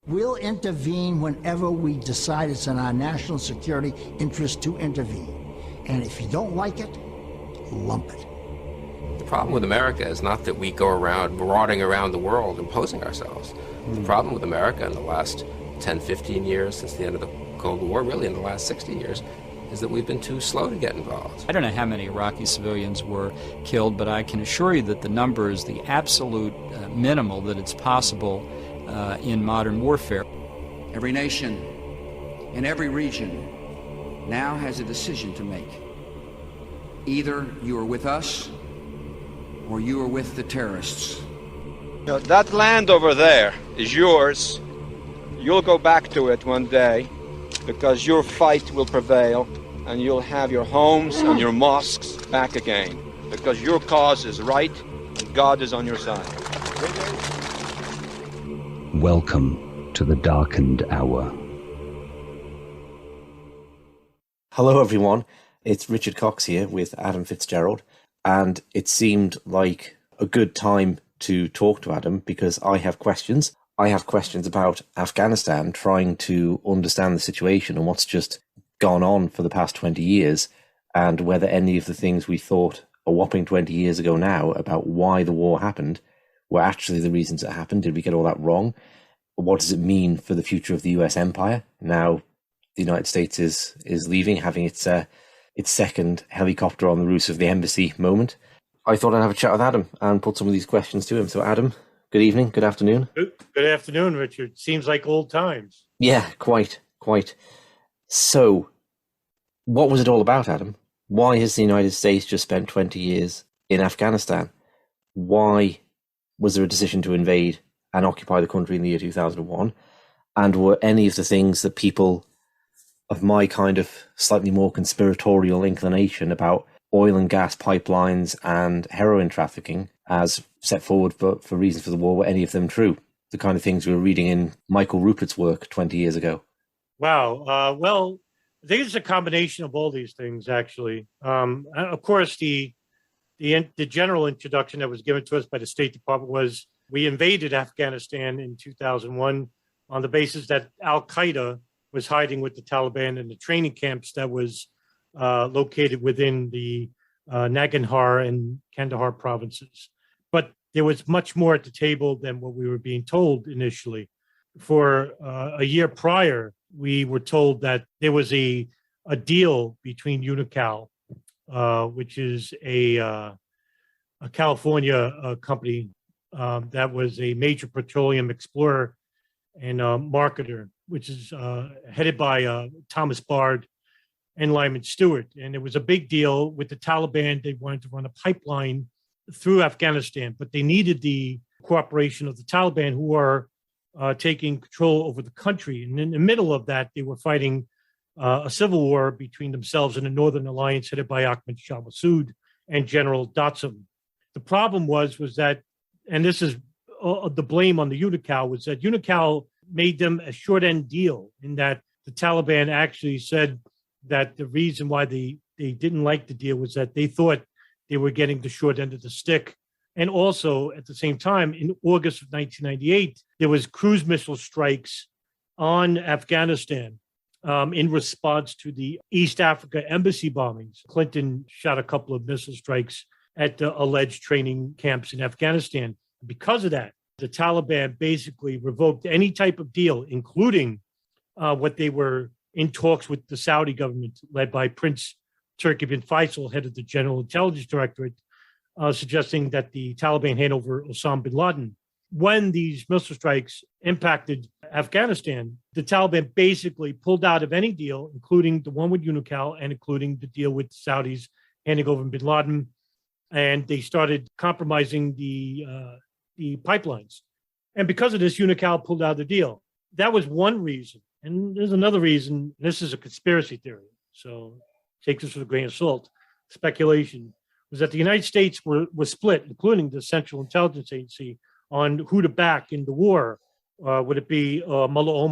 We'll intervene whenever we decide it's in our national security interest to intervene. And if you don't like it, lump it. The problem with America is not that we go around marauding around the world imposing ourselves. The problem with America in the last 10, 15 years since the end of the Cold War, really in the last 60 years, is that we've been too slow to get involved. I don't know how many Iraqi civilians were killed, but I can assure you that the number is the absolute minimal that it's possible in modern warfare. Every nation in every region now has a decision to make. Either you are with us or you are with the terrorists. You know, that land over there is yours. You'll go back to it one day because your fight will prevail and you'll have your homes and your mosques back again because your cause is right and God is on your side. Welcome to the Darkened Hour. Hello everyone, it's Richard Cox here with Adam Fitzgerald, and it seemed like a good time to talk to Adam because I have questions. I have questions about Afghanistan, trying to understand the situation and what's just gone on for the past 20 years, and whether any of the things we thought a whopping 20 years ago now about why the war happened were actually the reasons it happened. Did we get all that wrong? What does it mean for the future of the US empire? Now the United States is leaving, having its second helicopter on the roof of the embassy moment. I thought I'd have a chat with Adam and put some of these questions to him. So Adam, good evening, good afternoon. Good afternoon, Richard. Seems like old times. Yeah, quite. So, what was it all about, Adam? Why has the United States just spent 20 years in Afghanistan? Why was there a decision to invade and occupy the country in the year 2001? And were any of the things that people of my kind of slightly more conspiratorial inclination about oil and gas pipelines and heroin trafficking as set forward for reasons for the war, were any of them true? The kind of things we were reading in Michael Rupert's work 20 years ago. Wow. Well, I think it's a combination of all these things, actually. Of course, the general introduction that was given to us by the State Department was we invaded Afghanistan in 2001 on the basis that Al Qaeda was hiding with the Taliban in the training camps that was located within the Nangarhar and Kandahar provinces. But there was much more at the table than what we were being told initially. For a year prior, we were told that there was a deal between Unocal, which is a California company that was a major petroleum explorer and marketer, which is headed by Thomas Bard and Lyman Stewart. And it was a big deal with the Taliban. They wanted to run a pipeline through Afghanistan, but they needed the cooperation of the Taliban, who are taking control over the country. And in the middle of that, they were fighting a civil war between themselves and the Northern Alliance headed by Ahmad Shah Massoud and General Datsam. The problem was that, and this is the blame on the Unocal, was that Unocal made them a short-end deal in that the Taliban actually said that the reason why they didn't like the deal was that they thought they were getting the short end of the stick. And also, at the same time, in August of 1998, there was cruise missile strikes on Afghanistan in response to the East Africa embassy bombings. Clinton shot a couple of missile strikes at the alleged training camps in Afghanistan. Because of that, the Taliban basically revoked any type of deal, including what they were in talks with the Saudi government, led by Prince Turki bin Faisal, head of the General Intelligence Directorate, suggesting that the Taliban hand over Osama bin Laden. When these missile strikes impacted Afghanistan, the Taliban basically pulled out of any deal, including the one with Unocal and including the deal with the Saudis handing over bin Laden. And they started compromising the pipelines. And because of this, Unocal pulled out of the deal. That was one reason. And there's another reason. This is a conspiracy theory, so take this with a grain of salt. Speculation was that the United States was split, including the Central Intelligence Agency, on who to back in the war. Would it be Mullah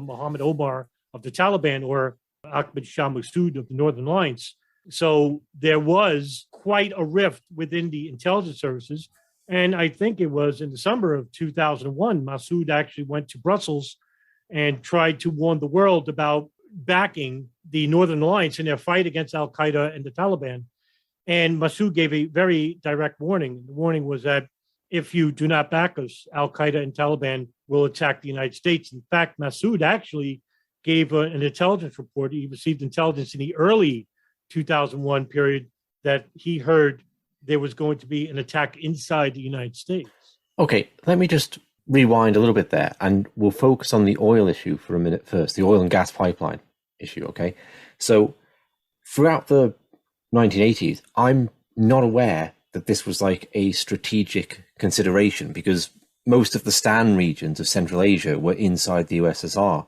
Muhammad Omar of the Taliban or Ahmad Shah Massoud of the Northern Alliance? So there was quite a rift within the intelligence services. And I think it was in the summer of 2001, Massoud actually went to Brussels and tried to warn the world about backing the Northern Alliance in their fight against Al Qaeda and the Taliban. And Massoud gave a very direct warning. The warning was that if you do not back us, Al Qaeda and Taliban will attack the United States. In fact, Massoud actually gave an intelligence report. He received intelligence in the early 2001 period that he heard there was going to be an attack inside the United States. Okay, let me just rewind a little bit there, and we'll focus on the oil issue for a minute first, the oil and gas pipeline issue, okay? So throughout the 1980s, I'm not aware that this was like a strategic consideration, because most of the Stan regions of Central Asia were inside the USSR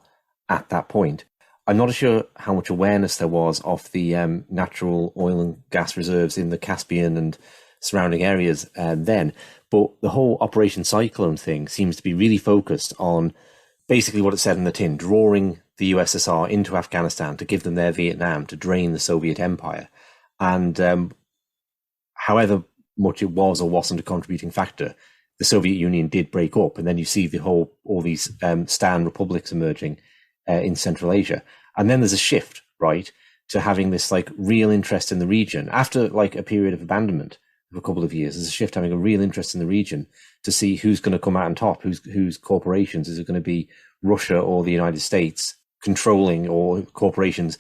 at that point. I'm not sure how much awareness there was of the natural oil and gas reserves in the Caspian and surrounding areas then, but the whole Operation Cyclone thing seems to be really focused on basically what it said in the tin, drawing the USSR into Afghanistan to give them their Vietnam, to drain the Soviet Empire. And however much it was or wasn't a contributing factor, the Soviet Union did break up, and then you see all these Stan republics emerging in Central Asia. And then there's a shift, right, to having this like real interest in the region. After like a period of abandonment of a couple of years, there's a shift having a real interest in the region to see who's going to come out on top, whose corporations. Is it going to be Russia or the United States controlling, or corporations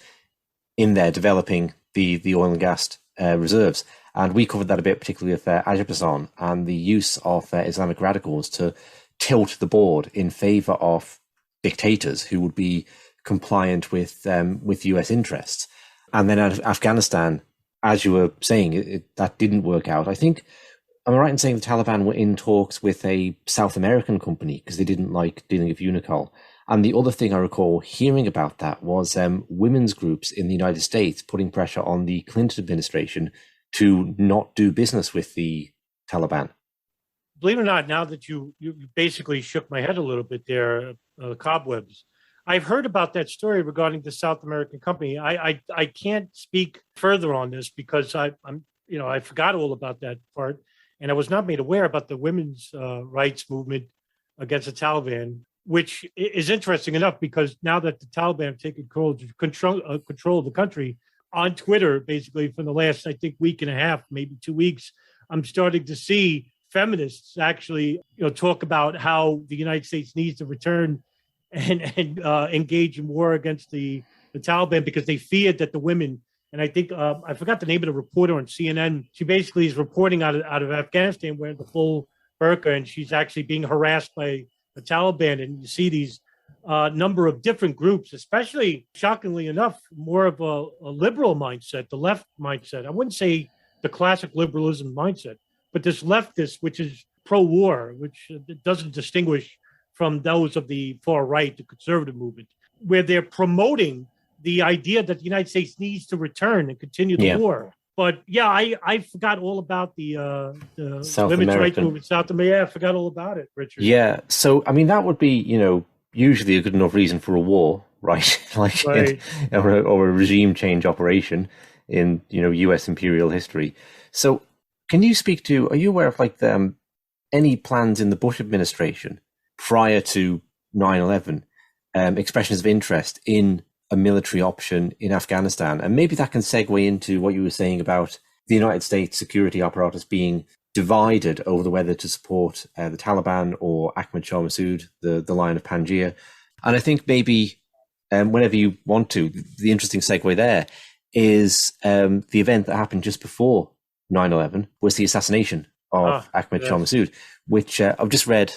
in there developing the oil and gas reserves? And we covered that a bit, particularly with Azerbaijan and the use of Islamic radicals to tilt the board in favor of dictators who would be compliant with US interests. And then Afghanistan, as you were saying, that didn't work out. I think, am I right in saying the Taliban were in talks with a South American company because they didn't like dealing with Unocal? And the other thing I recall hearing about that was women's groups in the United States putting pressure on the Clinton administration to not do business with the Taliban. Believe it or not, now that you basically shook my head a little bit there, cobwebs, I've heard about that story regarding the South American company. I can't speak further on this because I forgot all about that part, and I was not made aware about the women's rights movement against the Taliban, which is interesting enough because now that the Taliban have taken control of the country on Twitter, basically for the last, I think, week and a half, maybe 2 weeks, I'm starting to see feminists actually talk about how the United States needs to return and engage in war against the Taliban because they feared that the women, and I think I forgot the name of the reporter on CNN. She basically is reporting out of Afghanistan wearing the full burqa, and she's actually being harassed by the Taliban. And you see these number of different groups, especially shockingly enough, more of a liberal mindset, the left mindset. I wouldn't say the classic liberalism mindset, but this leftist, which is pro-war, which doesn't distinguish from those of the far right, the conservative movement, where they're promoting the idea that the United States needs to return and continue the war. But yeah, I forgot all about the women's rights movement, South America. Yeah, I forgot all about it, Richard. Yeah, so I mean that would be usually a good enough reason for a war, right? Right. Or a regime change operation in U.S. imperial history. So can you speak to? Are you aware of any plans in the Bush administration prior to 9/11, expressions of interest in a military option in Afghanistan? And maybe that can segue into what you were saying about the United States security apparatus being divided over whether to support the Taliban or Ahmad Shah Massoud, the Lion of Panjshir. And I think maybe whenever you want to, the interesting segue there is the event that happened just before 9/11 was the assassination of Ahmad Shah Massoud, which I've just read.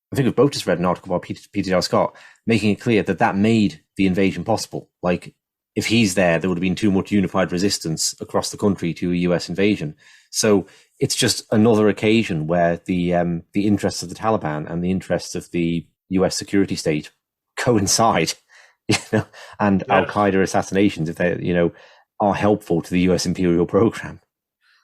I think we've both just read an article about Peter Dale Scott making it clear that made the invasion possible. Like, if he's there would have been too much unified resistance across the country to a US invasion. So it's just another occasion where the interests of the Taliban and the interests of the US security state coincide, and Al Qaeda assassinations, if they, are helpful to the US imperial program.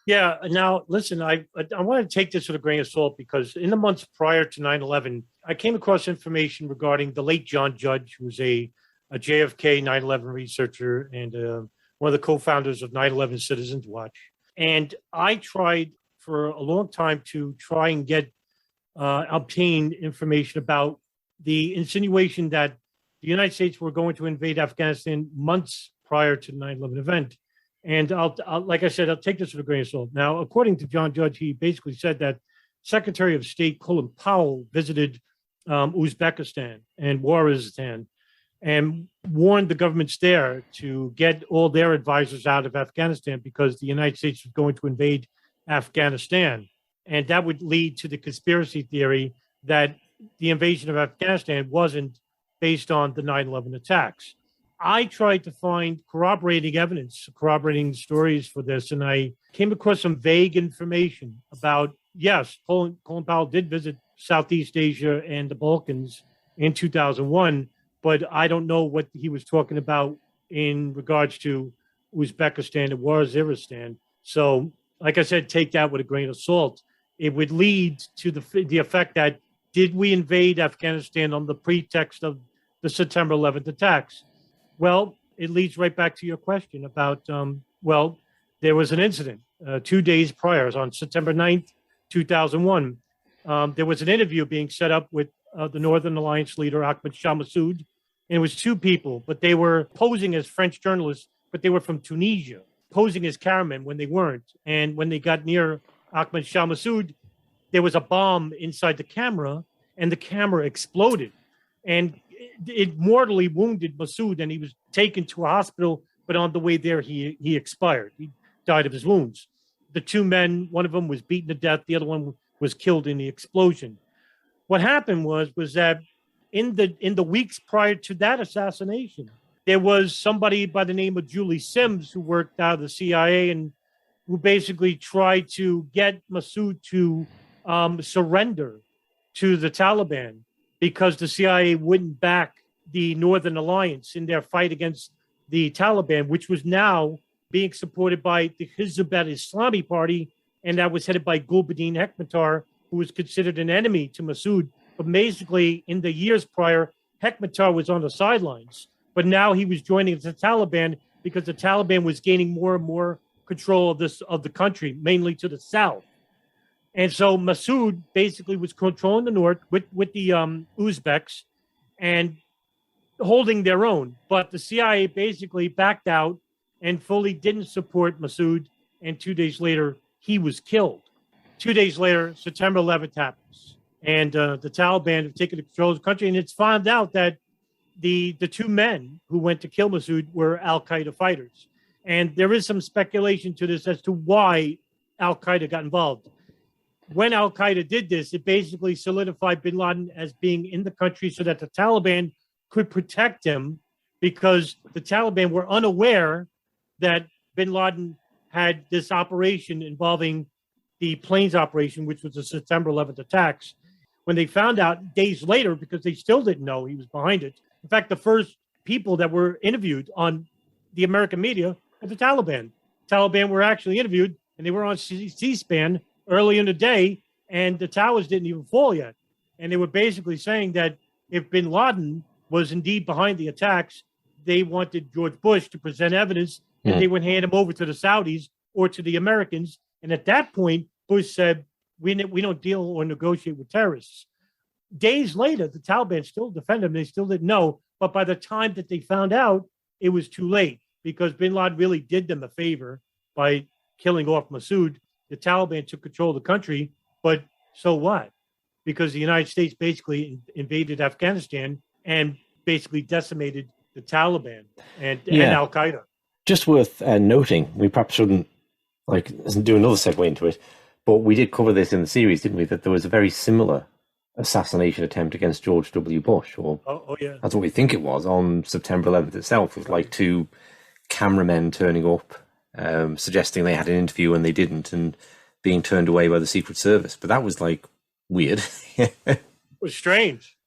Yeah. Now, listen, I want to take this with a grain of salt because in the months prior to 9/11, I came across information regarding the late John Judge, who was a JFK 9/11 researcher and one of the co-founders of 9/11 Citizens Watch. And I tried for a long time to try and obtain information about the insinuation that the United States were going to invade Afghanistan months prior to the 9/11 event. And I'll like I said, I'll take this with a grain of salt. Now, according to John Judge, he basically said that Secretary of State Colin Powell visited Uzbekistan and Waziristan and warned the governments there to get all their advisors out of Afghanistan because the United States was going to invade Afghanistan. And that would lead to the conspiracy theory that the invasion of Afghanistan wasn't based on the 9/11 attacks. I tried to find corroborating evidence, corroborating stories for this, and I came across some vague information about, yes, Colin Powell did visit Southeast Asia and the Balkans in 2001, but I don't know what he was talking about in regards to Uzbekistan and Waziristan. So, like I said, take that with a grain of salt. It would lead to the effect that, did we invade Afghanistan on the pretext of the September 11th attacks? Well, it leads right back to your question about, there was an incident 2 days prior, on September 9th, 2001. There was an interview being set up with the Northern Alliance leader, Ahmed Shah Massoud. And it was two people, but they were posing as French journalists, but they were from Tunisia, posing as cameramen when they weren't. And when they got near Ahmed Shah Massoud, there was a bomb inside the camera, and the camera exploded. And it mortally wounded Massoud, and he was taken to a hospital, but on the way there, he expired. He died of his wounds. The two men, one of them was beaten to death. The other one was killed in the explosion. What happened was that in the weeks prior to that assassination, there was somebody by the name of Julie Sims who worked out of the CIA and who basically tried to get Massoud to surrender to the Taliban because the CIA wouldn't back the Northern Alliance in their fight against the Taliban, which was now being supported by the Hizb al-Islami party, and that was headed by Gulbuddin Hekmatyar, who was considered an enemy to Massoud. But basically, in the years prior, Hekmatyar was on the sidelines, but now he was joining the Taliban because the Taliban was gaining more and more control of the country, mainly to the south. And so Massoud basically was controlling the north with the Uzbeks and holding their own. But the CIA basically backed out and fully didn't support Massoud. And 2 days later, he was killed. 2 days later, September 11th happens. And the Taliban have taken control of the country. And it's found out that the two men who went to kill Massoud were Al Qaeda fighters. And there is some speculation to this as to why Al Qaeda got involved. When Al Qaeda did this, it basically solidified Bin Laden as being in the country so that the Taliban could protect him, because the Taliban were unaware that Bin Laden had this operation involving the planes operation, which was the September 11th attacks. When they found out days later, because they still didn't know he was behind it. In fact, the first people that were interviewed on the American media were the Taliban. Taliban were actually interviewed, and they were on C-SPAN early in the day, and the towers didn't even fall yet. And they were basically saying that if Bin Laden was indeed behind the attacks, they wanted George Bush to present evidence that they would hand him over to the Saudis or to the Americans. And at that point, Bush said, we don't deal or negotiate with terrorists. Days later, the Taliban still defended him. They still didn't know. But by the time that they found out, it was too late, because Bin Laden really did them a favor by killing off Massoud. The Taliban took control of the country, but so what? Because the United States basically invaded Afghanistan and basically decimated the Taliban and Al Qaeda. Just worth noting, we perhaps shouldn't do another segue into it, but we did cover this in the series, didn't we? That there was a very similar assassination attempt against George W. Bush, or yeah, that's what we think it was, on September 11th itself. It was like two cameramen turning up, suggesting they had an interview and they didn't, and being turned away by the Secret Service. But that was weird. It was strange.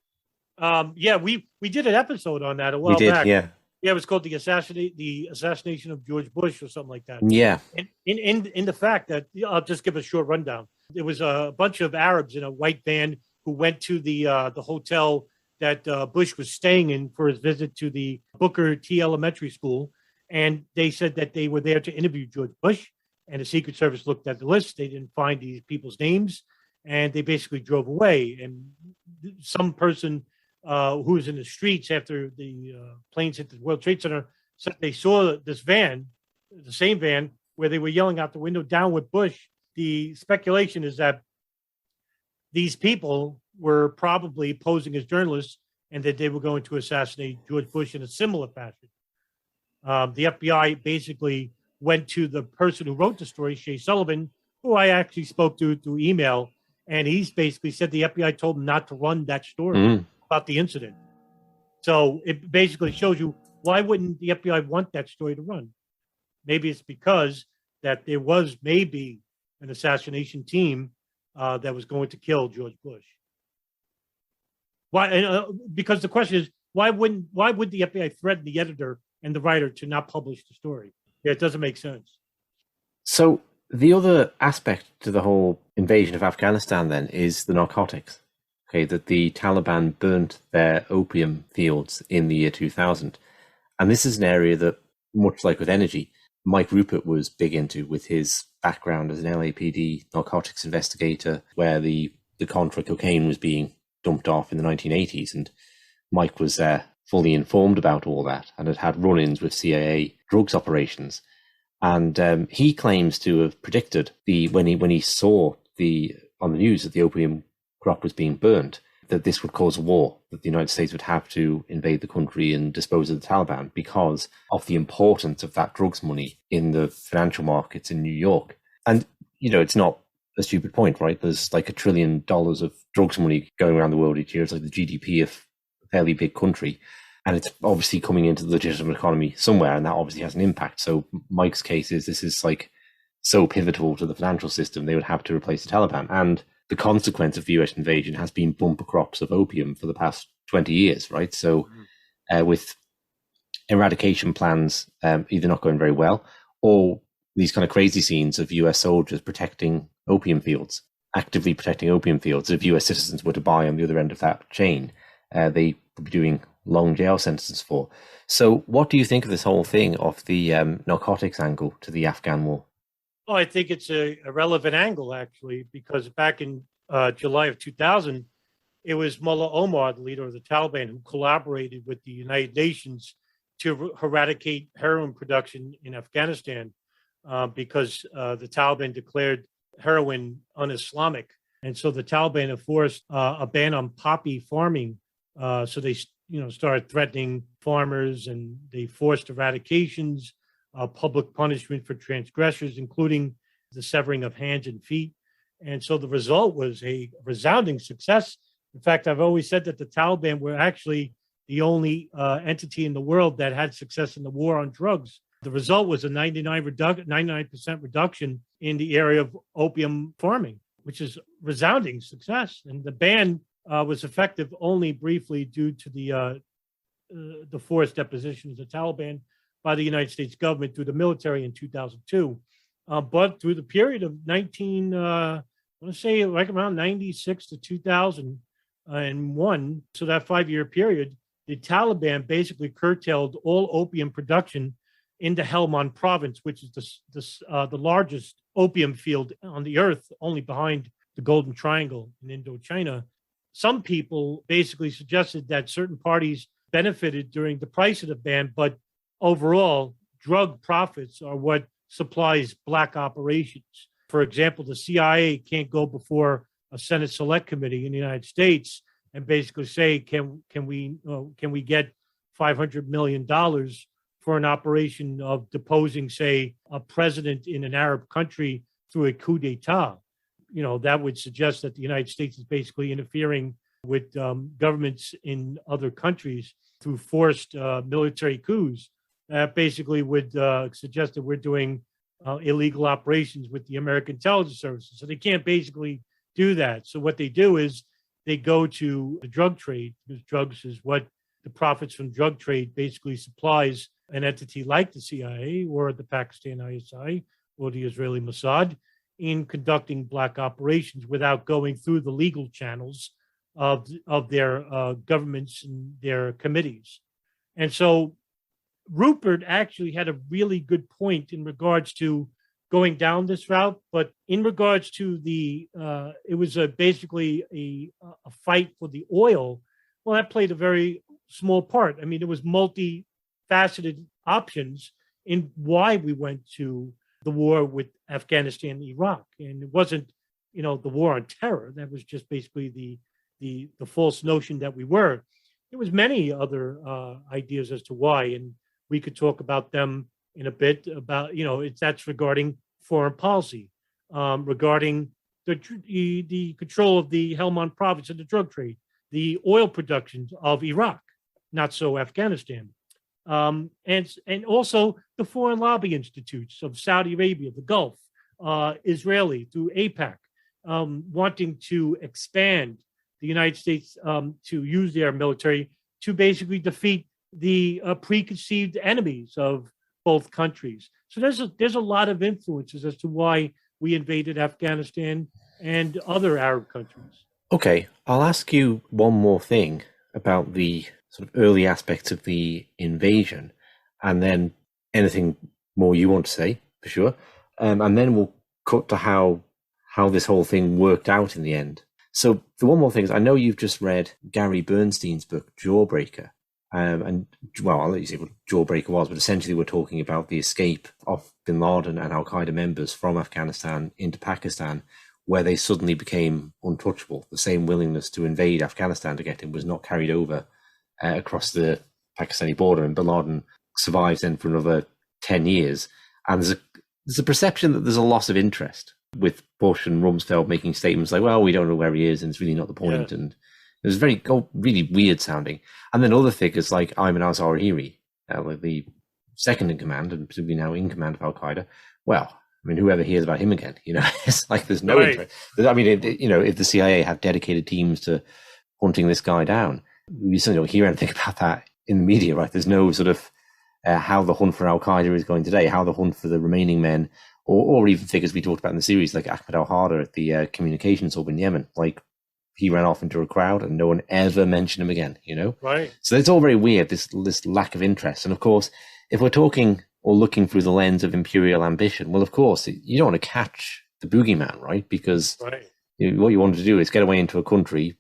We did an episode on that a while back. Yeah, it was called the assassination of George Bush or something like that. Yeah. And in the fact that, I'll just give a short rundown. There was a bunch of Arabs in a white van who went to the hotel that Bush was staying in for his visit to the Booker T Elementary School. And they said that they were there to interview George Bush. And the Secret Service looked at the list. They didn't find these people's names. And they basically drove away. And some person who was in the streets after the planes hit the World Trade Center, said they saw this van, the same van, where they were yelling out the window, "Down with Bush." The speculation is that these people were probably posing as journalists and that they were going to assassinate George Bush in a similar fashion. The FBI basically went to the person who wrote the story, Shea Sullivan, who I actually spoke to through email, and he's basically said the FBI told him not to run that story about the incident. So it basically shows you, why wouldn't the FBI want that story to run? Maybe it's because that there was maybe an assassination team that was going to kill George Bush. Why? Because the question is, why would the FBI threaten the editor and the writer to not publish the story? Yeah, it doesn't make sense. So the other aspect to the whole invasion of Afghanistan then is the narcotics. Okay, that the Taliban burnt their opium fields in the year 2000. And this is an area that, much like with energy, Mike Rupert was big into with his background as an LAPD narcotics investigator, where the Contra cocaine was being dumped off in the 1980s. And Mike was fully informed about all that and had run-ins with CIA drugs operations. And he claims to have predicted when he saw on the news that the opium crop was being burnt, that this would cause a war, that the United States would have to invade the country and dispose of the Taliban because of the importance of that drugs money in the financial markets in New York. And, it's not a stupid point, right? There's like $1 trillion of drugs money going around the world each year. It's like the GDP of a fairly big country. And it's obviously coming into the legitimate economy somewhere, and that obviously has an impact. So Mike's case is this is like so pivotal to the financial system, they would have to replace the Taliban. And the consequence of the US invasion has been bumper crops of opium for the past 20 years, right? So with eradication plans either not going very well, or these kind of crazy scenes of US soldiers protecting opium fields, actively protecting opium fields. If US citizens were to buy on the other end of that chain, they would be doing long jail sentences for. So what do you think of this whole thing of the narcotics angle to the Afghan war? Well, I think it's a relevant angle, actually, because back in July of 2000, it was Mullah Omar, the leader of the Taliban, who collaborated with the United Nations to eradicate heroin production in Afghanistan because the Taliban declared heroin un-Islamic. And so the Taliban enforced a ban on poppy farming. So they started threatening farmers, and they forced eradications, public punishment for transgressors, including the severing of hands and feet. And so the result was a resounding success. In fact, I've always said that the Taliban were actually the only entity in the world that had success in the war on drugs. The result was a 99% reduction in the area of opium farming, which is resounding success. And the ban was effective only briefly due to the forced deposition of the Taliban by the United States government through the military in 2002. But through the period of I want to say like around 96 to 2001, so that 5-year period, the Taliban basically curtailed all opium production in the Helmand province, which is the largest opium field on the earth, only behind the Golden Triangle in Indochina. Some people basically suggested that certain parties benefited during the price of the ban, but overall, drug profits are what supplies black operations. For example, the CIA can't go before a Senate Select Committee in the United States and basically say, can we get $500 million for an operation of deposing, say, a president in an Arab country through a coup d'etat? That would suggest that the United States is basically interfering with governments in other countries through forced military coups. That basically would suggest that we're doing illegal operations with the American intelligence services. So they can't basically do that. So what they do is they go to the drug trade, because drugs is what the profits from drug trade basically supplies an entity like the CIA or the Pakistan ISI or the Israeli Mossad in conducting black operations without going through the legal channels of their governments and their committees. And so Rupert actually had a really good point in regards to going down this route, but in regards to it was basically a fight for the oil. Well, that played a very small part. I mean, there was multifaceted options in why we went to the war with Afghanistan and Iraq. And it wasn't, the war on terror. That was just basically the false notion that we were. There was many other ideas as to why, and we could talk about them in a bit. About that's regarding foreign policy, regarding the control of the Helmand province and the drug trade, the oil production of Iraq, not so Afghanistan, and also the foreign lobby institutes of Saudi Arabia, the Gulf, Israeli through AIPAC, wanting to expand the United States to use their military to basically defeat the preconceived enemies of both countries. So there's a lot of influences as to why we invaded Afghanistan and other Arab countries. Okay, I'll ask you one more thing about the sort of early aspects of the invasion, and then anything more you want to say, for sure. And then we'll cut to how this whole thing worked out in the end. So the one more thing is, I know you've just read Gary Bernstein's book, Jawbreaker. And, well, I'll let you see what Jawbreaker was, but essentially we're talking about the escape of Bin Laden and Al Qaeda members from Afghanistan into Pakistan, where they suddenly became untouchable. The same willingness to invade Afghanistan to get in was not carried over across the Pakistani border, and Bin Laden survives then for another 10 years. And there's a perception that there's a loss of interest, with Bush and Rumsfeld making statements like, well, we don't know where he is, and it's really not the point. Yeah. And it was really weird sounding. And then other figures like Ayman al-Zawahiri, like the second in command, and presumably now in command of Al Qaeda. Well, I mean, whoever hears about him again, it's like there's no interest. I mean, if the CIA have dedicated teams to hunting this guy down, we certainly don't hear anything about that in the media, right? There's no sort of how the hunt for Al Qaeda is going today, how the hunt for the remaining men, or even figures we talked about in the series, like Ahmed al-Hada at the communications hub in Yemen. Like, he ran off into a crowd and no one ever mentioned him again, Right. So it's all very weird, this lack of interest. And of course, if we're talking or looking through the lens of imperial ambition, well, of course, you don't want to catch the boogeyman, right? Because what you want to do is get away into a country,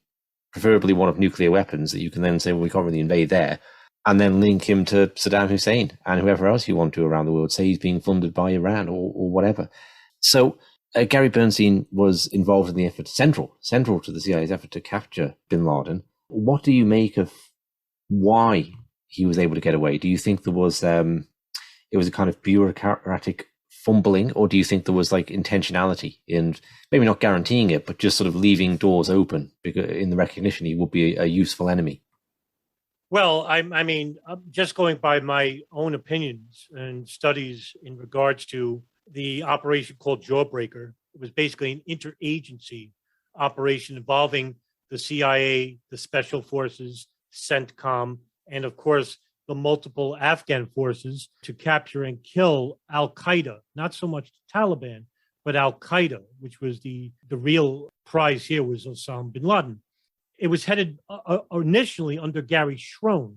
preferably one of nuclear weapons, that you can then say, well, we can't really invade there, and then link him to Saddam Hussein and whoever else you want to around the world, say he's being funded by Iran or whatever. So Gary Bernstein was involved in the effort, central to the CIA's effort to capture Bin Laden. What do you make of why he was able to get away? Do you think there was it was a kind of bureaucratic fumbling, or do you think there was like intentionality in maybe not guaranteeing it, but just sort of leaving doors open because in the recognition he would be a useful enemy? Well, I mean, just going by my own opinions and studies in regards to the operation called Jawbreaker, it was basically an interagency operation involving the CIA, the Special Forces, CENTCOM, and of course, the multiple Afghan forces to capture and kill Al Qaeda, not so much the Taliban, but Al Qaeda, which was the real prize here was Osama Bin Laden. It was headed initially under Gary Schroen,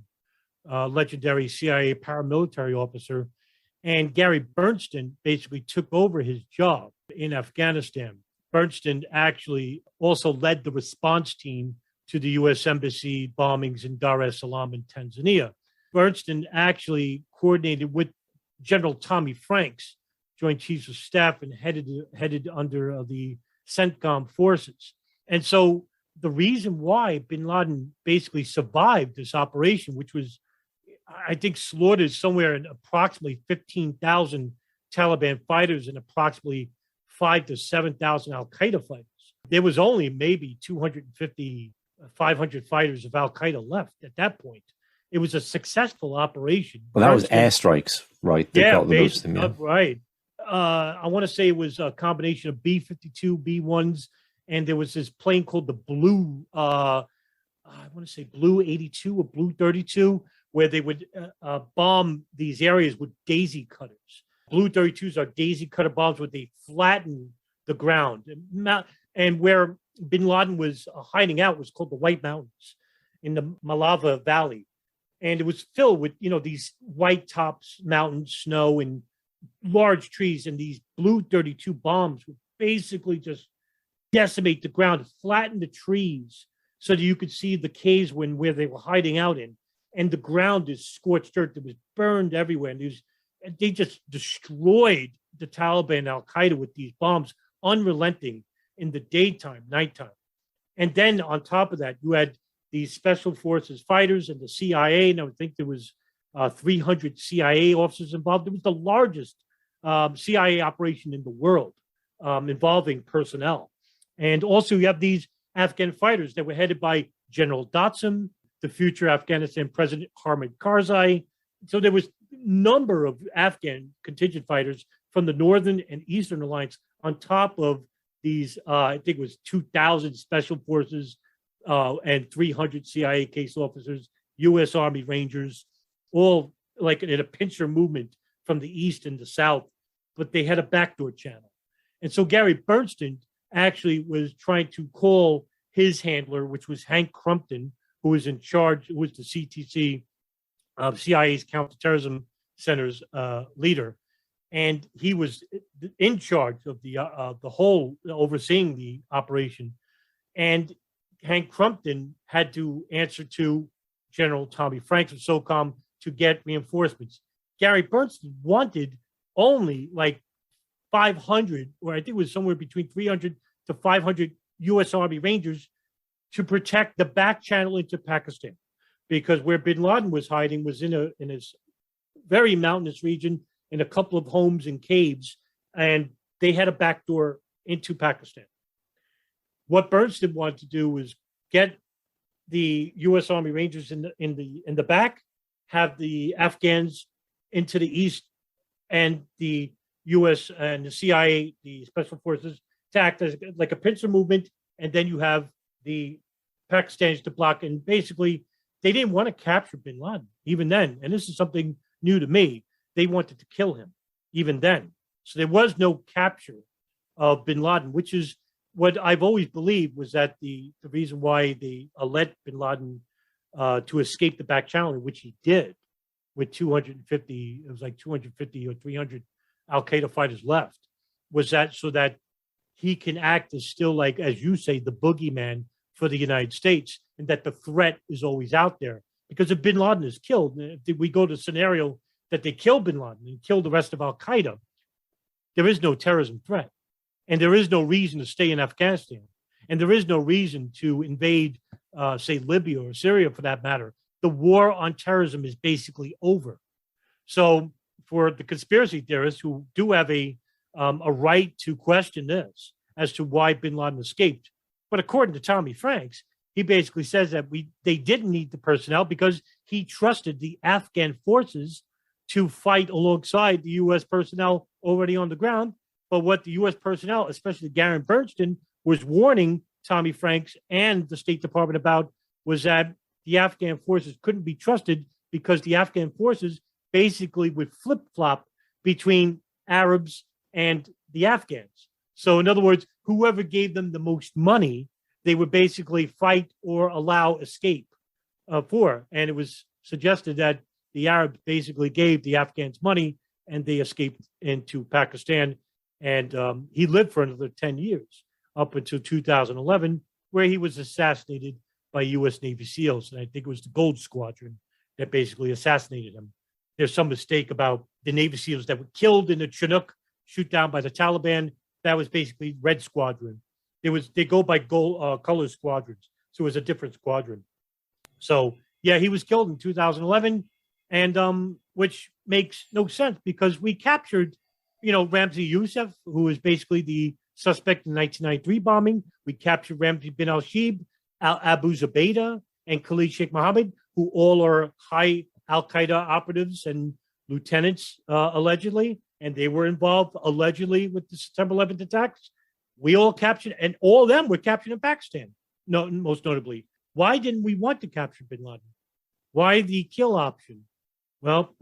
legendary CIA paramilitary officer, and Gary Berntsen basically took over his job in Afghanistan. Berntsen actually also led the response team to the U.S. Embassy bombings in Dar es Salaam in Tanzania. Berntsen actually coordinated with General Tommy Franks, Joint Chiefs of Staff, and headed under the CENTCOM forces. And so the reason why Bin Laden basically survived this operation, which was, I think, slaughtered somewhere in approximately 15,000 Taliban fighters and approximately 5,000 to 7,000 Al Qaeda fighters. There was only maybe 250, 500 fighters of Al Qaeda left at that point. It was a successful operation. Well, that was airstrikes, right? They got most of them, right. I want to say it was a combination of B-52, B-1s, and there was this plane called the Blue, I want to say Blue 82 or Blue 32, where they would bomb these areas with daisy cutters. Blue 32s are daisy cutter bombs where they flatten the ground. And where Bin Laden was hiding out was called the White Mountains in the Malava Valley. And it was filled with, these white tops, mountains, snow, and large trees. And these Blue 32 bombs would basically just decimate the ground, flatten the trees so that you could see the caves where they were hiding out in. And the ground is scorched earth. It was burned everywhere. And they just destroyed the Taliban and Al Qaeda with these bombs, unrelenting in the daytime, nighttime. And then on top of that, you had these special forces fighters and the CIA. And I think there was 300 CIA officers involved. It was the largest CIA operation in the world involving personnel. And also you have these Afghan fighters that were headed by General Datsam, the future Afghanistan President Hamid Karzai. So there was a number of Afghan contingent fighters from the Northern and Eastern Alliance on top of these, I think it was 2,000 special forces and 300 CIA case officers, U.S. Army Rangers, all like in a pincer movement from the East and the South, but they had a backdoor channel. And so Gary Berntsen actually was trying to call his handler, which was Hank Crumpton, who was in charge, who was the CTC, CIA's counterterrorism center's leader. And he was in charge of the whole, overseeing the operation. And Hank Crumpton had to answer to General Tommy Franks of SOCOM to get reinforcements. Gary Berntsen wanted only like 500, or I think it was somewhere between 300 to 500 U.S. Army Rangers to protect the back channel into Pakistan, because where Bin Laden was hiding was in a very mountainous region in a couple of homes and caves, and they had a back door into Pakistan. What Berntsen wanted to do was get the U.S. Army Rangers in the back, have the Afghans into the east, and the U.S. and the CIA, the special forces, to act as like a pincer movement, and then you have the Pakistanis to block. And basically, they didn't want to capture Bin Laden even then. And this is something new to me. They wanted to kill him even then. So there was no capture of Bin Laden, which is what I've always believed was that the reason why they let Bin Laden to escape the back channel, which he did with 250, it was like 250 or 300 Al Qaeda fighters left, was that so that he can act as still, like, as you say, the boogeyman for the United States, and that the threat is always out there. Because if Bin Laden is killed, if we go to a scenario that they kill Bin Laden and kill the rest of Al Qaeda, there is no terrorism threat. And there is no reason to stay in Afghanistan. And there is no reason to invade, say, Libya or Syria for that matter. The war on terrorism is basically over. So for the conspiracy theorists who do have a right to question this as to why Bin Laden escaped, but according to Tommy Franks, he basically says that they didn't need the personnel because he trusted the Afghan forces to fight alongside the U.S. personnel already on the ground. But what the U.S. personnel, especially Gary Berntsen, was warning Tommy Franks and the State Department about was that the Afghan forces couldn't be trusted because the Afghan forces basically would flip-flop between Arabs and the Afghans. So in other words, whoever gave them the most money, they would basically fight or allow escape for. And it was suggested that the Arabs basically gave the Afghans money and they escaped into Pakistan. And he lived for another 10 years up until 2011, where he was assassinated by U.S. Navy SEALs. And I think it was the Gold Squadron that basically assassinated him. There's some mistake about the Navy SEALs that were killed in the Chinook shoot down by the Taliban. That was basically Red Squadron. They go by color squadrons. So it was a different squadron. So yeah, he was killed in 2011, and which makes no sense because we captured, Ramzi Youssef, who was basically the suspect in the 1993 bombing. We captured Ramzi bin al-Shibh, Abu Zubaydah, and Khalid Sheikh Mohammed, who all are high Al Qaeda operatives and lieutenants, allegedly, and they were involved allegedly with the September 11th attacks. We all captured, and all of them were captured in Pakistan. No, most notably. Why didn't we want to capture Bin Laden? Why the kill option? Well,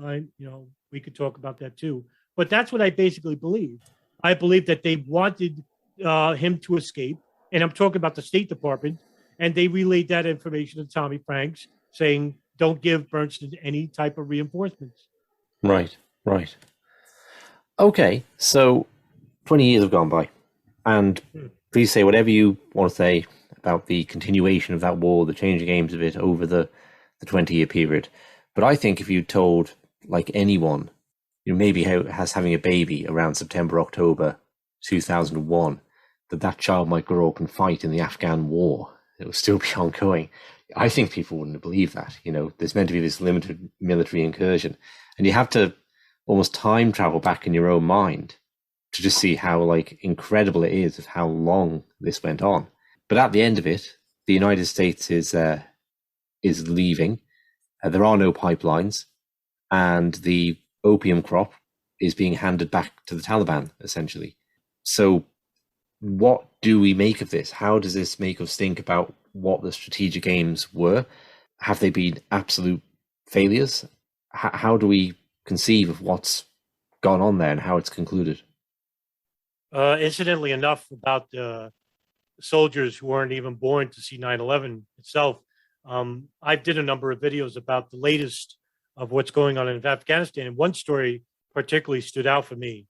we could talk about that too. But that's what I basically believe. I believe that they wanted him to escape, and I'm talking about the State Department, and they relayed that information to Tommy Franks, saying, don't give Berntsen any type of reinforcements. Right. Okay, so 20 years have gone by, and please say whatever you want to say about the continuation of that war, the changing aims of it over the 20-year period. But I think if you told like anyone, maybe has having a baby around September, October 2001, that child might grow up and fight in the Afghan war, it will still be ongoing. I think people wouldn't believe that. There's meant to be this limited military incursion, and you have to almost time travel back in your own mind to just see how like incredible it is of how long this went on. But at the end of it, the United States is leaving. There are no pipelines, and the opium crop is being handed back to the Taliban, essentially. So what do we make of this? How does this make us think about what the strategic aims were? Have they been absolute failures? How do we conceive of what's gone on there and how it's concluded? Incidentally enough, about soldiers who weren't even born to see 9/11 itself, I did a number of videos about the latest of what's going on in Afghanistan. And one story particularly stood out for me.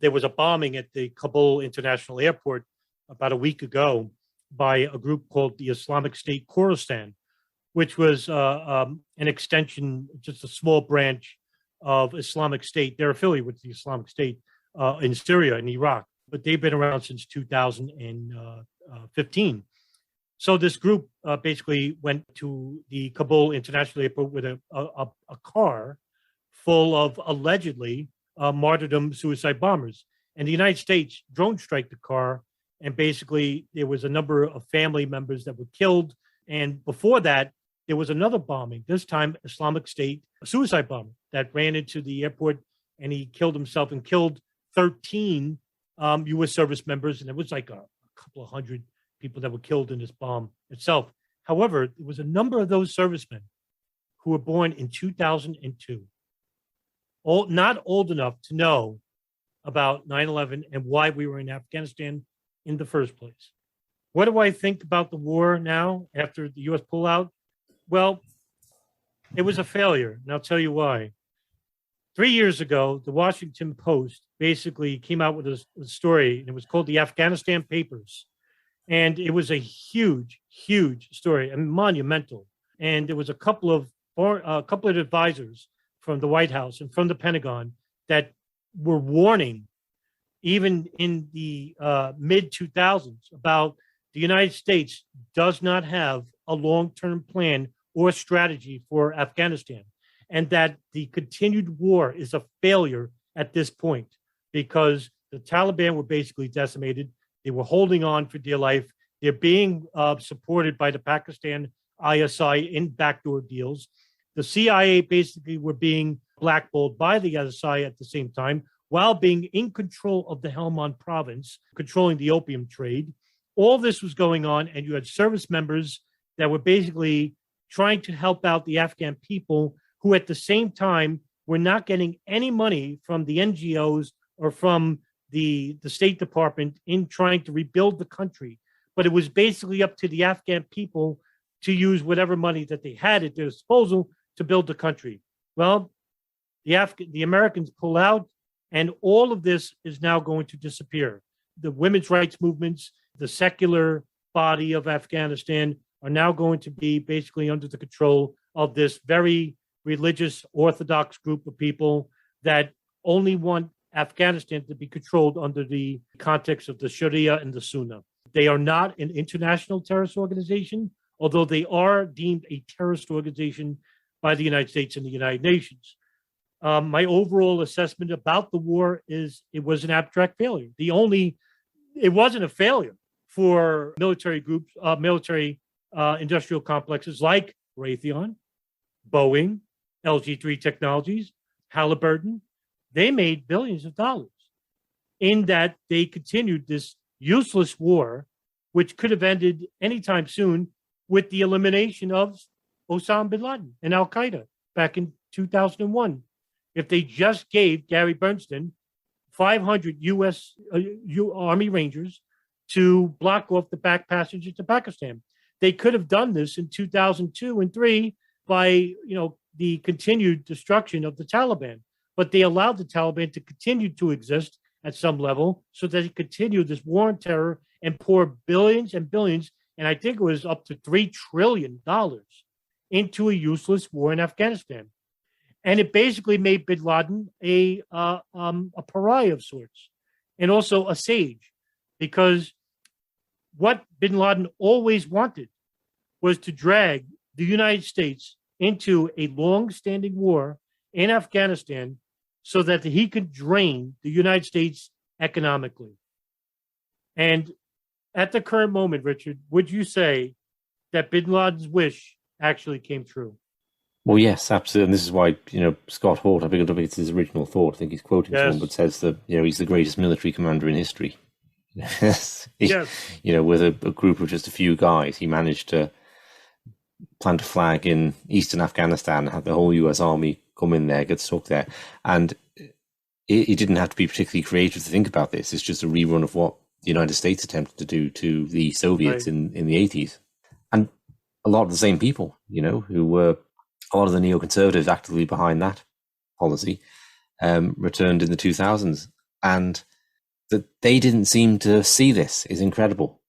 There was a bombing at the Kabul International Airport about a week ago by a group called the Islamic State Khorasan, which was an extension, just a small branch of Islamic State. They're affiliated with the Islamic State in Syria and Iraq, but they've been around since 2015. So this group basically went to the Kabul International Airport with a car full of allegedly martyrdom suicide bombers. And the United States drone strike the car, and basically there was a number of family members that were killed. And before that, there was another bombing, this time Islamic State, a suicide bomber that ran into the airport, and he killed himself and killed 13 U.S. service members. And it was like a couple of hundred people that were killed in this bomb itself. However, there was a number of those servicemen who were born in 2002, not old enough to know about 9/11 and why we were in Afghanistan in the first place. What do I think about the war now after the U.S. pullout? Well, it was a failure, and I'll tell you why. 3 years ago, the Washington Post basically came out with a story, and it was called the Afghanistan Papers. And it was a huge, huge story, and monumental. And there was a couple of advisors from the White House and from the Pentagon that were warning, even in the mid-2000s, about the United States does not have a long-term plan or strategy for Afghanistan, and that the continued war is a failure at this point because the Taliban were basically decimated. They were holding on for dear life. They're being supported by the Pakistan ISI in backdoor deals. The CIA basically were being blackballed by the ISI at the same time, while being in control of the Helmand province, controlling the opium trade. All this was going on, and you had service members that were basically trying to help out the Afghan people, who at the same time were not getting any money from the NGOs or from the State Department in trying to rebuild the country. But it was basically up to the Afghan people to use whatever money that they had at their disposal to build the country. Well, the Americans pull out, and all of this is now going to disappear. The women's rights movements, the secular body of Afghanistan are now going to be basically under the control of this very religious Orthodox group of people that only want Afghanistan to be controlled under the context of the Sharia and the Sunnah. They are not an international terrorist organization, although they are deemed a terrorist organization by the United States and the United Nations. My overall assessment about the war is it was an abject failure. It wasn't a failure for military groups, military industrial complexes like Raytheon, Boeing, LG3 Technologies, Halliburton. They made billions of dollars in that they continued this useless war, which could have ended anytime soon with the elimination of Osama Bin Laden and Al Qaeda back in 2001. If they just gave Gary Berntsen 500 U.S. Army Rangers to block off the back passage to Pakistan, they could have done this in 2002 and 3 by the continued destruction of the Taliban. But they allowed the Taliban to continue to exist at some level so that they continue this war on terror and pour billions and billions and I think it was up to $3 trillion into a useless war in Afghanistan. And it basically made Bin Laden a pariah of sorts, and also a sage, because what Bin Laden always wanted was to drag the United States into a long-standing war in Afghanistan so that he could drain the United States economically. And at the current moment, Richard, would you say that Bin Laden's wish actually came true? Well, yes, absolutely. And this is why, Scott Hort, I think it's his original thought. I think he's quoting someone, but says that, he's the greatest military commander in history. Yes. With a group of just a few guys, he managed to plant a flag in eastern Afghanistan, have the whole US Army come in there, get stuck there. And he didn't have to be particularly creative to think about this. It's just a rerun of what the United States attempted to do to the Soviets in the 80s. And a lot of the same people, who were a lot of the neoconservatives actively behind that policy, returned in the 2000s. And that they didn't seem to see this is incredible.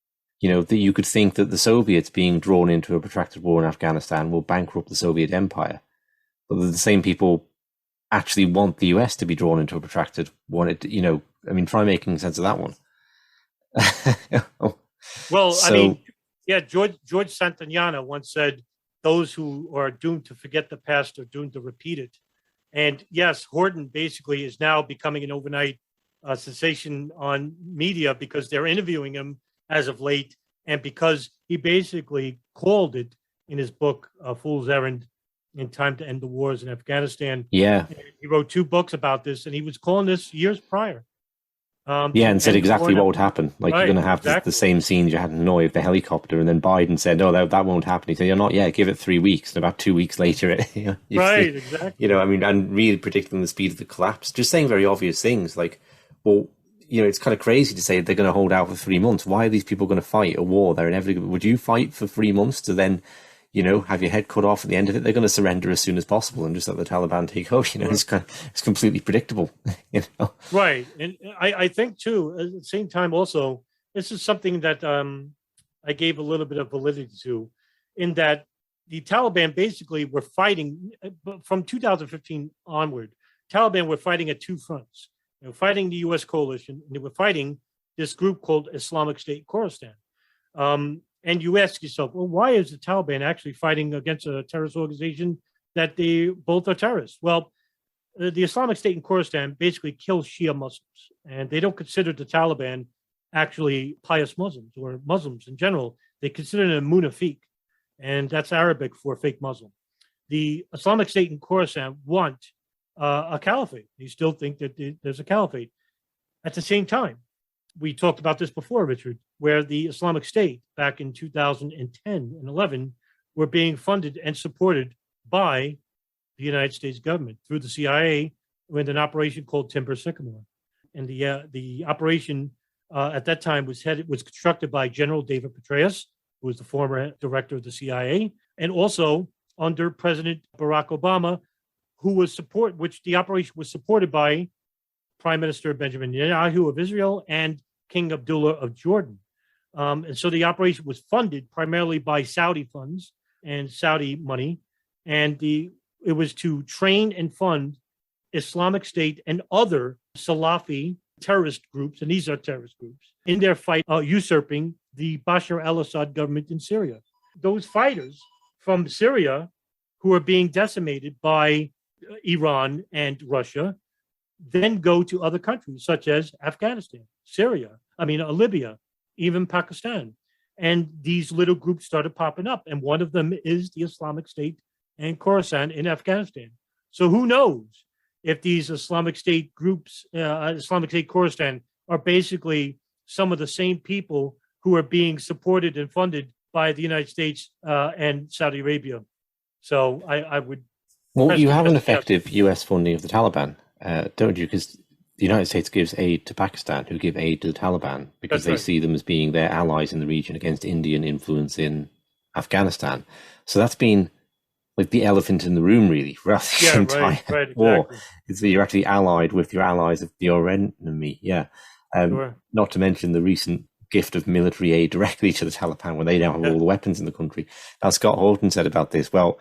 That you could think that the Soviets being drawn into a protracted war in Afghanistan will bankrupt the Soviet Empire. But the same people actually want the US to be drawn into a protracted one. Try making sense of that one. Well, George Santayana once said, those who are doomed to forget the past are doomed to repeat it. And yes, Horton basically is now becoming an overnight sensation on media because they're interviewing him as of late, and because he basically called it in his book, Fool's Errand, in Time to End the Wars in Afghanistan. Yeah. He wrote 2 books about this, and he was calling this years prior. And said exactly what would happen. Like, you're going to have the same scenes you had in Hanoi of the helicopter, and then Biden said, "Oh, that won't happen." He said, "You're not yet. Give it 3 weeks." And about 2 weeks later, exactly. And really predicting the speed of the collapse, just saying very obvious things like, well, it's kind of crazy to say they're going to hold out for 3 months. Why are these people going to fight a war? They're inevitably. Would you fight for 3 months to then, have your head cut off at the end of it? They're going to surrender as soon as possible and just let the Taliban take over. It's completely predictable. Right, and I think too at the same time also, this is something that I gave a little bit of validity to, in that the Taliban basically were fighting from 2015 onward. Taliban were fighting at 2 fronts. They were fighting the U.S. coalition, and they were fighting this group called Islamic State Khorasan. And you ask yourself, well, why is the Taliban actually fighting against a terrorist organization that they both are terrorists? Well, the Islamic State in Khorasan basically kills Shia Muslims, and they don't consider the Taliban actually pious Muslims or Muslims in general. They consider them munafiq, and that's Arabic for fake Muslim. The Islamic State in Khorasan want a caliphate. They still think that there's a caliphate. At the same time, we talked about this before, Richard, where the Islamic State back in 2010 and 11 were being funded and supported by the United States government through the CIA with an operation called Timber Sycamore. And the operation at that time was constructed by General David Petraeus, who was the former director of the CIA, and also under President Barack Obama, which the operation was supported by Prime Minister Benjamin Netanyahu of Israel and King Abdullah of Jordan. And so the operation was funded primarily by Saudi funds and Saudi money. And it was to train and fund Islamic State and other Salafi terrorist groups, and these are terrorist groups, in their fight usurping the Bashar al-Assad government in Syria. Those fighters from Syria who are being decimated by Iran and Russia then go to other countries such as Afghanistan, Libya, even Pakistan. And these little groups started popping up. And one of them is the Islamic State and Khorasan in Afghanistan. So who knows if these Islamic State groups, Islamic State Khorasan, are basically some of the same people who are being supported and funded by the United States and Saudi Arabia. So I would... Well, you have an effective US funding of the Taliban, don't you? Because the United States gives aid to Pakistan, who give aid to the Taliban, because they see them as being their allies in the region against Indian influence in Afghanistan. So that's been like the elephant in the room, really, throughout the entire war. Exactly. It's that you're actually allied with your allies of your enemy. Yeah. Not to mention the recent gift of military aid directly to the Taliban when they now have all the weapons in the country. Now, Scott Horton said about this, well,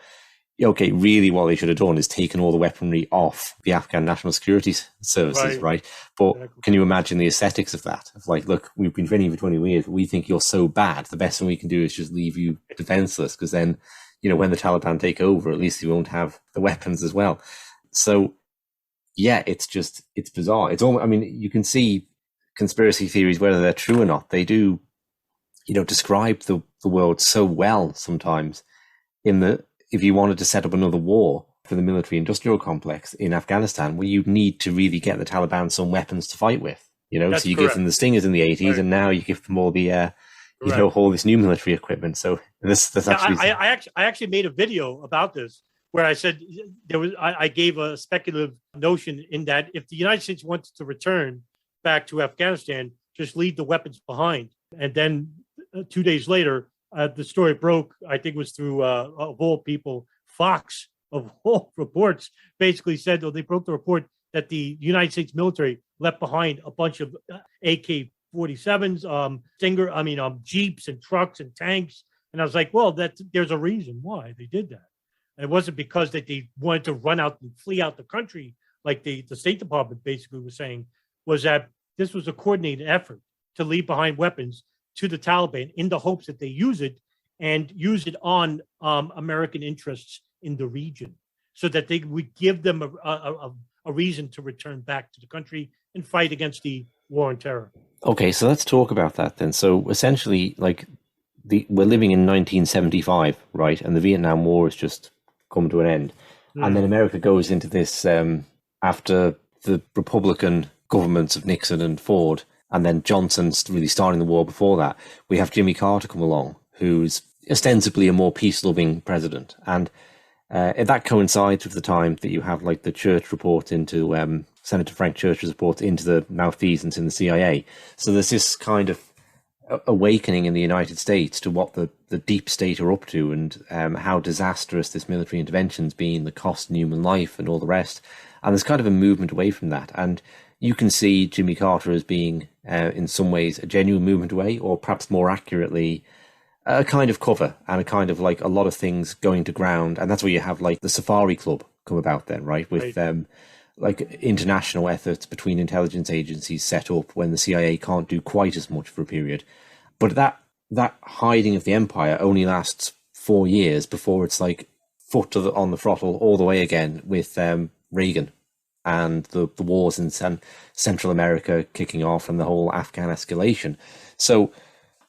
okay, really what they should have done is taken all the weaponry off the Afghan National Security Services, right? But can you imagine the aesthetics of that? Of like, look, we've been training for 20 years, but we think you're so bad. The best thing we can do is just leave you defenseless, because then, when the Taliban take over, at least you won't have the weapons as well. So, yeah, it's bizarre. It's all, you can see conspiracy theories, whether they're true or not, they do, describe the world so well sometimes. If you wanted to set up another war for the military industrial complex in Afghanistan, well, you'd need to really get the Taliban some weapons to fight with, That's so you correct. give them the Stingers in the 80s, and now you give them all the, all this new military equipment. So that's actually... I actually made a video about this where I said I gave a speculative notion in that if the United States wanted to return back to Afghanistan, just leave the weapons behind. And then 2 days later, the story broke, I think it was through, of all people, Fox, of all reports, basically said, they broke the report that the United States military left behind a bunch of AK-47s, Jeeps and trucks and tanks. And I was like, well, there's a reason why they did that. It wasn't because that they wanted to run out and flee out the country, like the State Department basically was saying, was that this was a coordinated effort to leave behind weapons to the Taliban in the hopes that they use it on American interests in the region, so that they would give them a reason to return back to the country and fight against the war on terror. Okay, so let's talk about that then. So essentially, we're living in 1975, right? And the Vietnam War has just come to an end. And then America goes into this after the Republican governments of Nixon and Ford, and then Johnson's really starting the war before that. We have Jimmy Carter come along, who's ostensibly a more peace-loving president. And that coincides with the time that you have the Church report into Senator Frank Church's report into the malfeasance in the CIA. So there's this kind of awakening in the United States to what the deep state are up to, and how disastrous this military intervention's been, the cost in human life and all the rest. And there's kind of a movement away from that. And you can see Jimmy Carter as being, in some ways, a genuine movement away, or perhaps more accurately, a kind of cover, and a kind of a lot of things going to ground. And that's where you have the Safari Club come about then, right? With international efforts between intelligence agencies set up when the CIA can't do quite as much for a period. But that hiding of the empire only lasts 4 years before it's foot on the throttle all the way again with Reagan and the wars in Central America kicking off and the whole Afghan escalation. So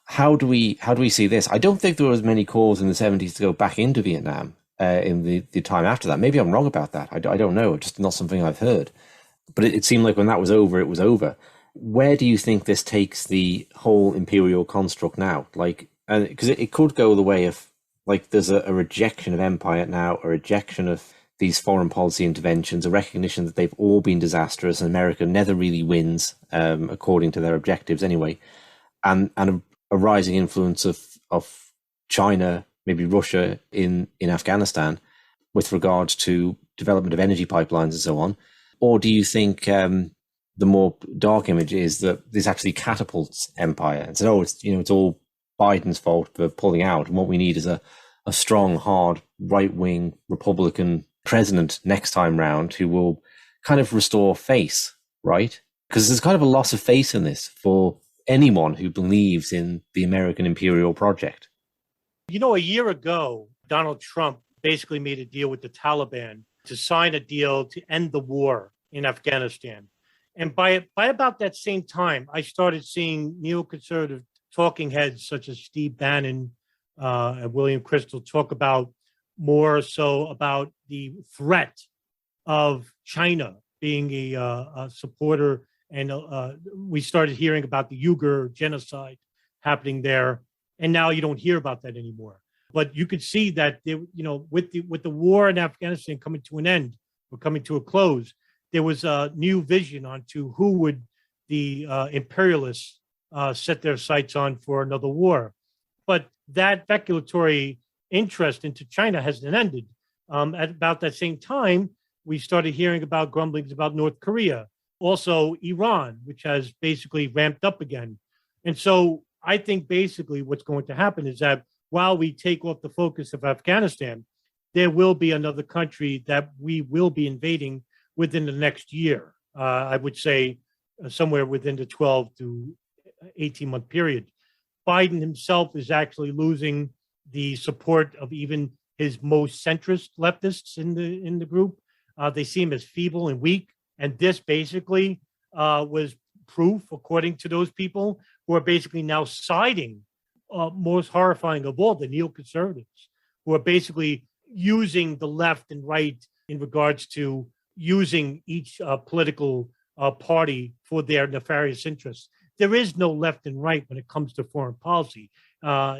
how do we see this? I don't think there was many calls in the 70s to go back into Vietnam in the time after that. Maybe I'm wrong about that. I don't know. It's just not something I've heard. But it seemed like when that was over, it was over. Where do you think this takes the whole imperial construct now? Because it could go the way of there's a rejection of empire now, a rejection of these foreign policy interventions, a recognition that they've all been disastrous, and America never really wins according to their objectives anyway, and a rising influence of China, maybe Russia in Afghanistan with regards to development of energy pipelines and so on? Or do you think the more dark image is that this actually catapults empire and said, it's all Biden's fault for pulling out, and what we need is a strong, hard, right-wing Republican president next time round who will kind of restore face, right? Because there's kind of a loss of face in this for anyone who believes in the American imperial project. A year ago, Donald Trump basically made a deal with the Taliban to sign a deal to end the war in Afghanistan. And by about that same time, I started seeing neoconservative talking heads such as Steve Bannon and William Crystal talk about more so about the threat of China being a supporter. And we started hearing about the Uyghur genocide happening there. And now you don't hear about that anymore. But you could see that, with the war in Afghanistan coming to an end, or coming to a close, there was a new vision onto who would the imperialists set their sights on for another war. But that speculatory interest into China hasn't ended. At about that same time, we started hearing about grumblings about North Korea, also Iran, which has basically ramped up again. And so I think basically what's going to happen is that while we take off the focus of Afghanistan, there will be another country that we will be invading within the next year. I would say somewhere within the 12 to 18-month period. Biden himself is actually losing the support of even his most centrist leftists in the group. They see him as feeble and weak. And this basically was proof, according to those people, who are basically now siding, most horrifying of all, the neoconservatives, who are basically using the left and right in regards to using each political party for their nefarious interests. There is no left and right when it comes to foreign policy.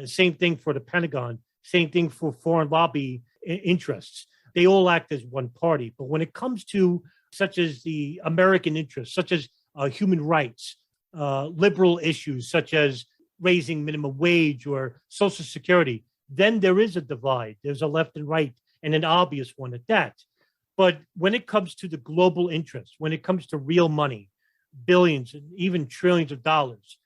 Same thing for the Pentagon, same thing for foreign lobby interests. They all act as one party. But when it comes to such as the American interests, such as human rights, liberal issues such as raising minimum wage or Social Security, then there is a divide. There's a left and right, and an obvious one at that. But when it comes to the global interest, when it comes to real money, billions and even trillions of dollars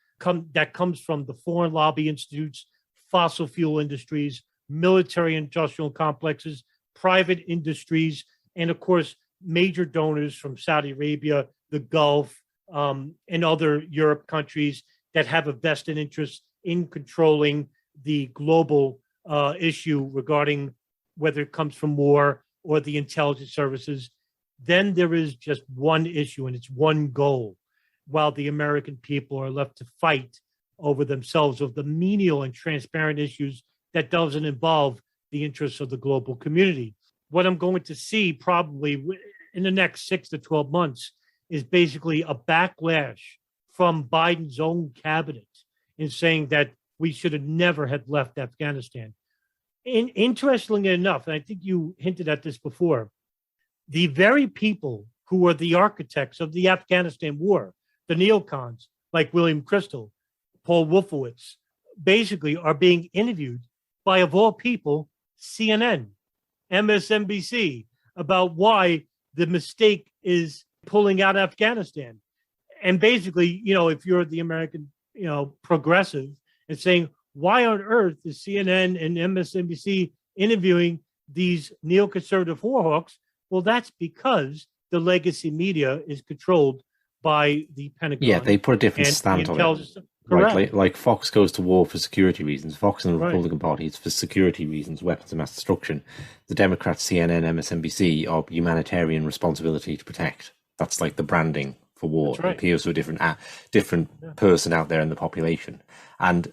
that comes from the foreign lobby institutes, fossil fuel industries, military industrial complexes, private industries, and of course, major donors from Saudi Arabia, the Gulf, and other Europe countries that have a vested interest in controlling the global issue regarding whether it comes from war or the intelligence services, then there is just one issue and it's one goal, while the American people are left to fight over themselves of the menial and transparent issues that doesn't involve the interests of the global community. What I'm going to see probably in the next 6 to 12 months is basically a backlash from Biden's own cabinet in saying that we should have never had left Afghanistan. Interestingly enough, and I think you hinted at this before, the very people who were the architects of the Afghanistan war, the neocons like William Kristol, Paul Wolfowitz, basically are being interviewed by, of all people, CNN, MSNBC, about why the mistake is pulling out Afghanistan. And basically, if you're the American, progressive, and saying, why on earth is CNN and MSNBC interviewing these neoconservative warhawks? Well, that's because the legacy media is controlled by the Pentagon. Yeah, they put a different slant on it. Right, like Fox goes to war for security reasons. Fox and the Republican Party, it's for security reasons, weapons of mass destruction. The Democrats, CNN, MSNBC, are humanitarian responsibility to protect. That's like the branding for war. It appeals to a different person out there in the population. And,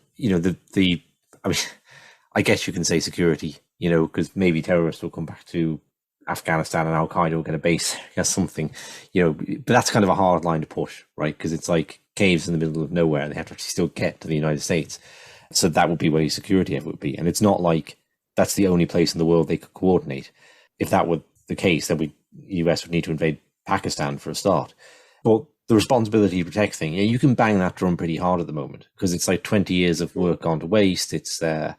I guess you can say security, because maybe terrorists will come back to Afghanistan and Al Qaeda will get a base or something, but that's kind of a hard line to push, right? Because it's like caves in the middle of nowhere and they have to actually still get to the United States. So that would be where your security effort would be. And it's not like that's the only place in the world they could coordinate. If that were the case, then the US would need to invade Pakistan for a start. But the responsibility to protect thing, you can bang that drum pretty hard at the moment because it's like 20 years of work gone to waste. It's the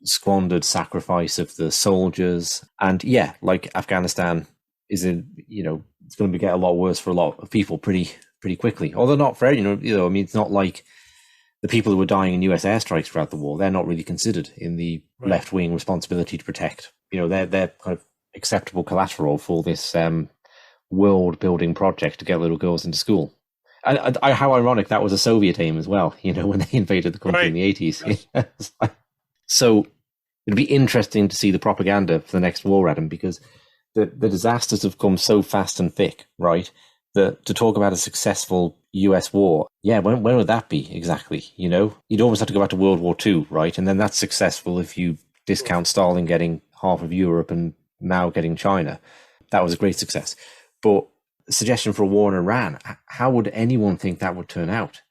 squandered sacrifice of the soldiers. And like Afghanistan is it's going to get a lot worse for a lot of people pretty quickly. Although not for it's not like the people who were dying in US airstrikes throughout the war, they're not really considered in the left-wing responsibility to protect. They're kind of acceptable collateral for this world-building project to get little girls into school. And how ironic that was a Soviet aim as well, when they invaded the country in the 80s. Yes. So it'd be interesting to see the propaganda for the next war, Adam, because the disasters have come so fast and thick, right? To talk about a successful US war, when would that be exactly? You'd almost have to go back to World War II, right? And then that's successful if you discount Stalin getting half of Europe and Mao getting China. That was a great success. But the suggestion for a war in Iran, how would anyone think that would turn out?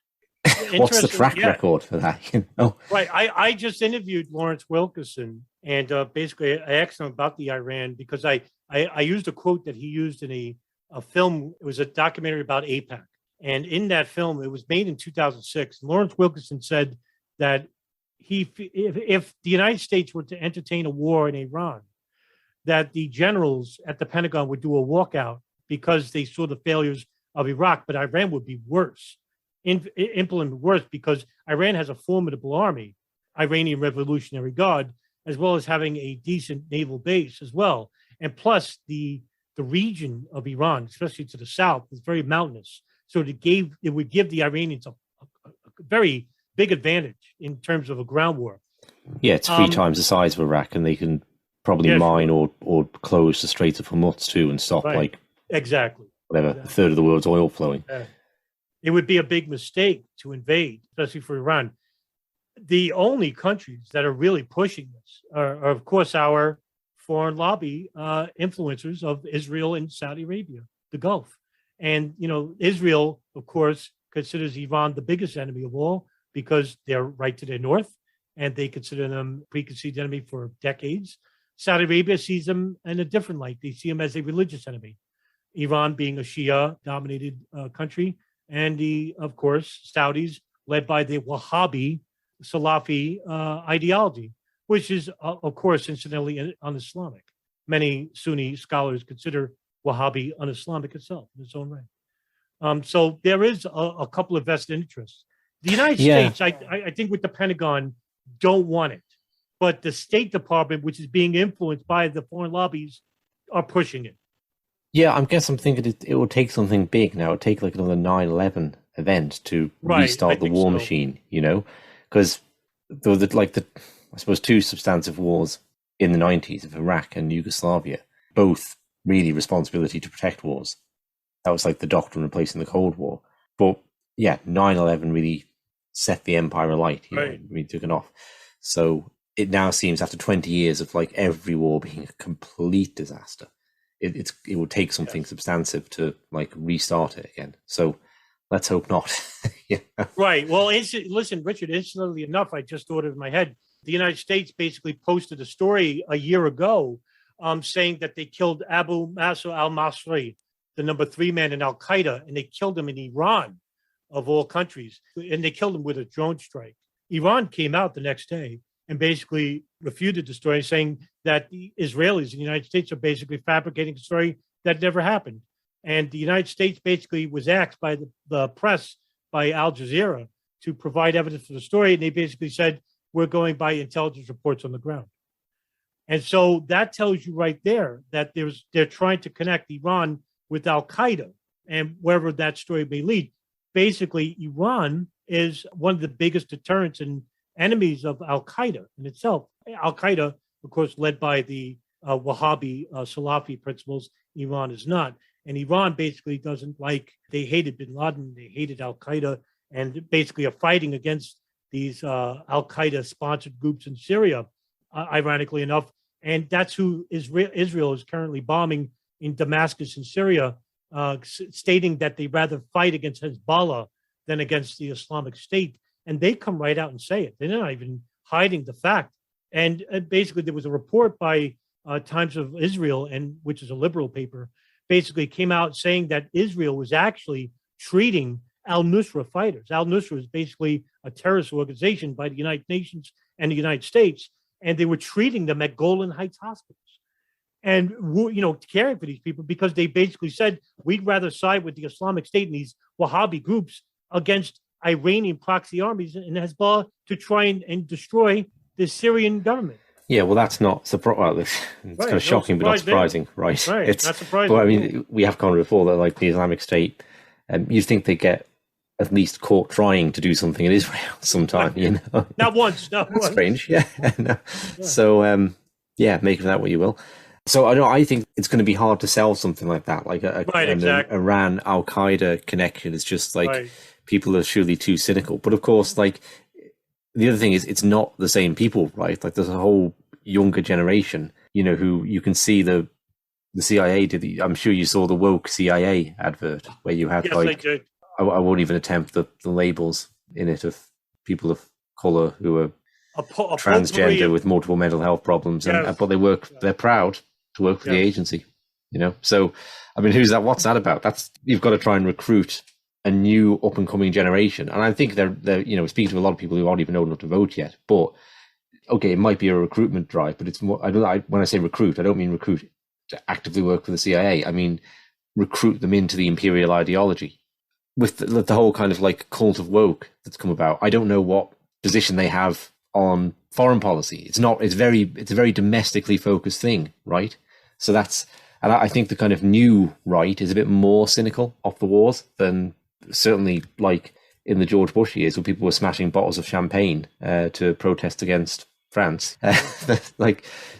What's the track record for that? Right. I just interviewed Lawrence Wilkerson, and basically I asked him about the Iran because I used a quote that he used in a film. It was a documentary about AIPAC. And in that film, it was made in 2006. Lawrence Wilkerson said that if the United States were to entertain a war in Iran, that the generals at the Pentagon would do a walkout because they saw the failures of Iraq, but Iran would be worse. implement worse, because Iran has a formidable army, Iranian Revolutionary Guard, as well as having a decent naval base as well. And plus the region of Iran, especially to the south, is very mountainous. So it would give the Iranians a very big advantage in terms of a ground war. Yeah, it's 3 times the size of Iraq, and they can probably mine or close the Straits of Hormuz too, and stop exactly a third of the world's oil flowing. It would be a big mistake to invade, especially for Iran. The only countries that are really pushing this are of course, our foreign lobby influencers of Israel and Saudi Arabia, the Gulf. And, Israel, of course, considers Iran the biggest enemy of all because they're right to their north, and they consider them preconceived enemy for decades. Saudi Arabia sees them in a different light. They see them as a religious enemy. Iran being a Shia-dominated country, and of course, Saudis led by the Wahhabi Salafi ideology, which is, of course, incidentally un-Islamic. Many Sunni scholars consider Wahhabi un-Islamic itself in its own right. So there is a couple of vested interests. The United States, I think with the Pentagon, don't want it. But the State Department, which is being influenced by the foreign lobbies, are pushing it. Yeah, I'm thinking it will take something big now. It will take like another 9/11 event to restart the war machine, because there were I suppose 2 substantive wars in the 90s of Iraq and Yugoslavia, both really responsibility to protect wars. That was like the doctrine replacing the Cold War. But yeah, 9/11 really set the empire alight, really took it off. So it now seems, after 20 years of like every war being a complete disaster, it will take something substantive to like restart it again. So let's hope not. Right. Well, listen, Richard, incidentally enough, I just thought of in my head, the United States basically posted a story a year ago saying that they killed Abu Masr al-Masri, the number 3 man in Al Qaeda, and they killed him in Iran, of all countries. And they killed him with a drone strike. Iran came out the next day and basically refuted the story, saying that the Israelis and the United States are basically fabricating a story that never happened. And the United States basically was asked by the press, by Al Jazeera, to provide evidence for the story. And they basically said, we're going by intelligence reports on the ground. And so that tells you right there that they're trying to connect Iran with Al Qaeda, and wherever that story may lead. Basically, Iran is one of the biggest deterrents and enemies of Al Qaeda in itself. Al Qaeda, of course, led by the Wahhabi Salafi principles. Iran is not. And Iran basically they hated Bin Laden, they hated Al Qaeda, and basically are fighting against these Al Qaeda sponsored groups in Syria, ironically enough. And that's who Israel is currently bombing in Damascus in Syria, stating that they rather fight against Hezbollah than against the Islamic State. And they come right out and say it. They're not even hiding the fact. And basically, there was a report by Times of Israel, which is a liberal paper, basically came out saying that Israel was actually treating al-Nusra fighters. Al-Nusra is basically a terrorist organization by the United Nations and the United States, and they were treating them at Golan Heights hospitals and, caring for these people, because they basically said, we'd rather side with the Islamic State and these Wahhabi groups against Iranian proxy armies and Hezbollah to try and destroy the Syrian government. Yeah, well, that's not surprising. It's kind of shocking, but not surprising, right? Right, it's not surprising. But I mean, we have gone before that, like the Islamic State, you'd think they get at least caught trying to do something in Israel sometime, Not once. That's strange, yeah. No. Yeah. So, make of that what you will. So I think it's going to be hard to sell something like that, like an Iran Al Qaeda connection. It's just like people are surely too cynical. But of course, like the other thing is, it's not the same people, right? Like there's a whole younger generation, who you can see the CIA did. I'm sure you saw the woke CIA advert where you had I did. I won't even attempt the labels in it of people of color who are transgender with multiple mental health problems, but they're proud to work for the agency, So, I mean, what's that about? You've got to try and recruit a new up and coming generation. And I think they're speaking to a lot of people who aren't even old enough to vote yet, but okay, it might be a recruitment drive, but it's more, when I say recruit, I don't mean recruit to actively work for the CIA. I mean, recruit them into the imperial ideology. with the whole kind of like cult of woke that's come about, I don't know what position they have on foreign policy. It's a very domestically focused thing, right? So and I think the kind of new right is a bit more cynical of the wars than certainly like in the George Bush years, when people were smashing bottles of champagne to protest against France.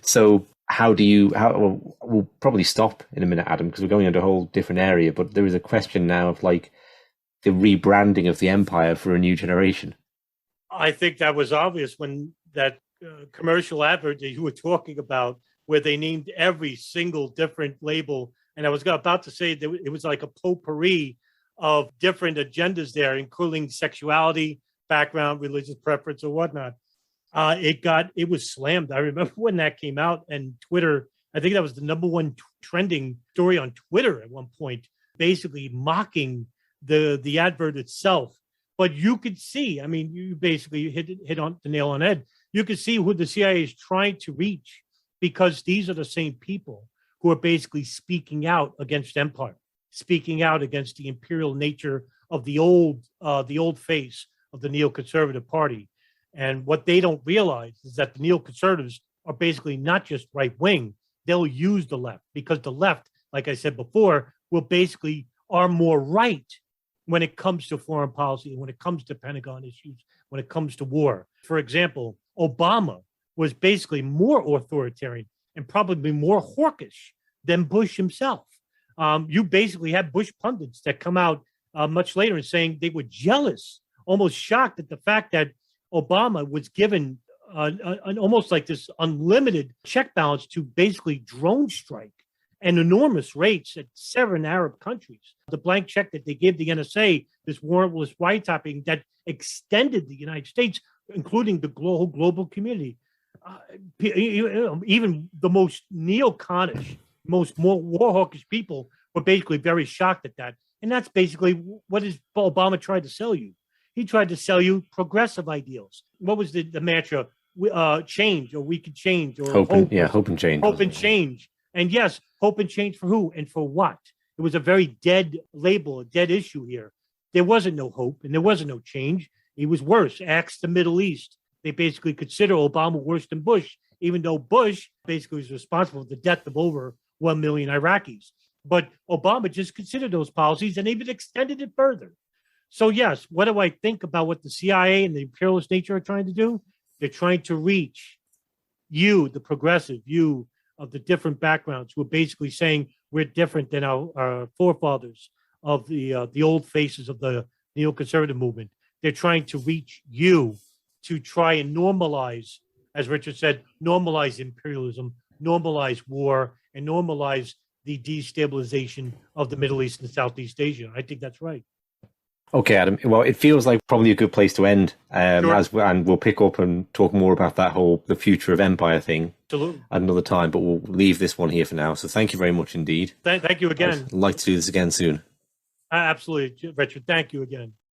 So we'll probably stop in a minute, Adam, because we're going into a whole different area, but there is a question now of like the rebranding of the empire for a new generation. I think that was obvious when that commercial advert that you were talking about, where they named every single different label. And I was about to say that it was like a potpourri of different agendas there, including sexuality, background, religious preference, or whatnot. It was slammed. I remember when that came out, and Twitter, I think that was the number one trending story on Twitter at one point, basically mocking the advert itself. But you could see, I mean, you basically hit on the nail on the head. You could see who the CIA is trying to reach, because these are the same people who are basically speaking out against empire, speaking out against the imperial nature of the old face of the neoconservative party. And what they don't realize is that the neoconservatives are basically not just right wing. They'll use the left, because the left, like I said before, are more right when it comes to foreign policy, when it comes to Pentagon issues, when it comes to war. For example, Obama was basically more authoritarian and probably more hawkish than Bush himself. You basically had Bush pundits that come out much later and saying they were jealous, almost shocked at the fact that Obama was given an almost like this unlimited check balance to basically drone strike and enormous rates at 7 Arab countries. The blank check that they gave the NSA, this warrantless wiretapping that extended the United States, including the global community. Even the most neoconish, more war hawkish people were basically very shocked at that. And that's basically what Obama tried to sell you. He tried to sell you progressive ideals. What was the mantra? Change, or we could change, or hope and change. Hope and change. And yes, hope and change for who and for what? It was a very dead label, a dead issue here. There wasn't no hope and there wasn't no change. It was worse. Ask the Middle East. They basically consider Obama worse than Bush, even though Bush basically was responsible for the death of over 1 million Iraqis. But Obama just considered those policies and even extended it further. So yes, what do I think about what the CIA and the imperialist nature are trying to do? They're trying to reach you, the progressive, you of the different backgrounds, who are basically saying we're different than our forefathers of the old faces of the neoconservative movement. They're trying to reach you to try and normalize, as Richard said, normalize imperialism, normalize war, and normalize the destabilization of the Middle East and Southeast Asia. I think that's right. Okay, Adam. Well, it feels like probably a good place to end, Sure. And we'll pick up and talk more about the future of empire thing Absolutely. at another time, but we'll leave this one here for now. So thank you very much indeed. Thank you again. I'd like to do this again soon. Absolutely, Richard. Thank you again.